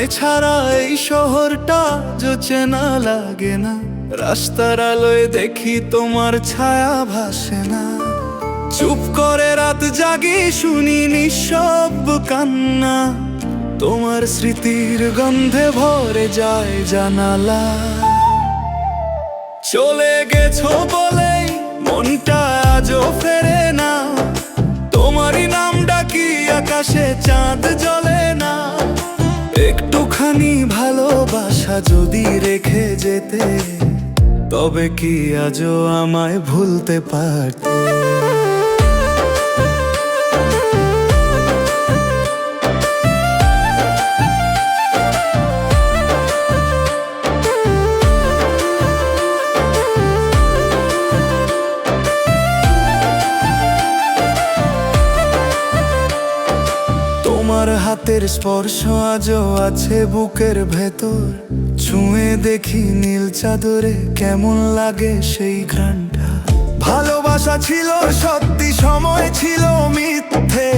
তোমায় ছাড়া এই শহরটা যে চেনা লাগে না। রাস্তার আলোয় দেখি তোমার ছায়া ভাসে না। চুপ করে রাত জাগি শুনি নিঃশব্দ কান্না। তোমার স্মৃতির গন্ধে ভরে যায় জানালা। চলে গেছো বলেই মনটা আজও ফেরে না। তোমারই নাম ডাকি আকাশে চাঁদ জ্বলে না। একটুখানি ভালোবাসা যদি রেখে যেতে, তবে কি আজও আমায় ভুলতে পারতে? তোমার হাতের স্পর্শ আজও আছে বুকের ভেতর। ছুঁয়ে দেখি নীল চাদরে কেমন লাগে সেই ঘ্রাণটা। ভালোবাসা ছিল সত্যি, সময় ছিল মিথ্যে।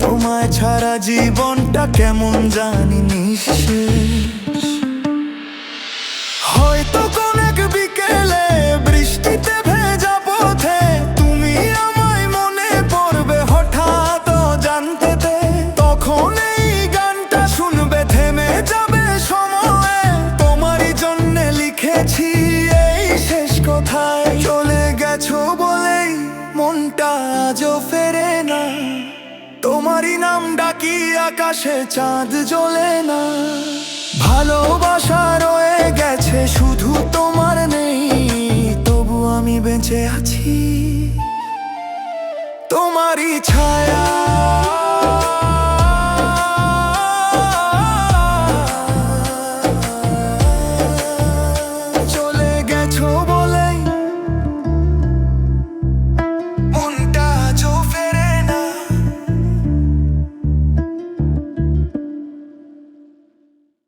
তোমায় ছাড়া জীবনটা কেমন জানি নিঃশেষ। হয়তো কোন এক বিকেলে বৃষ্টিতে ভেজা পথে তুমি আমায় মনে পড়বে হঠাৎ অজান্তেতে। তখন এই গানটা শুনবে, থেমে যাবে সময়ে। তোমারই জন্যে লিখেছি এই শেষ কথায়। চলে গেছো বলেই মনটা আজও ফেরে না। তোমারই নাম ডাকি আকাশে চাঁদ জ্বলে না। ভালোবাসা রয়ে গেছে শুধু তোমার নেই, তবু আমি বেঁচে আছি তোমারই ছায়া।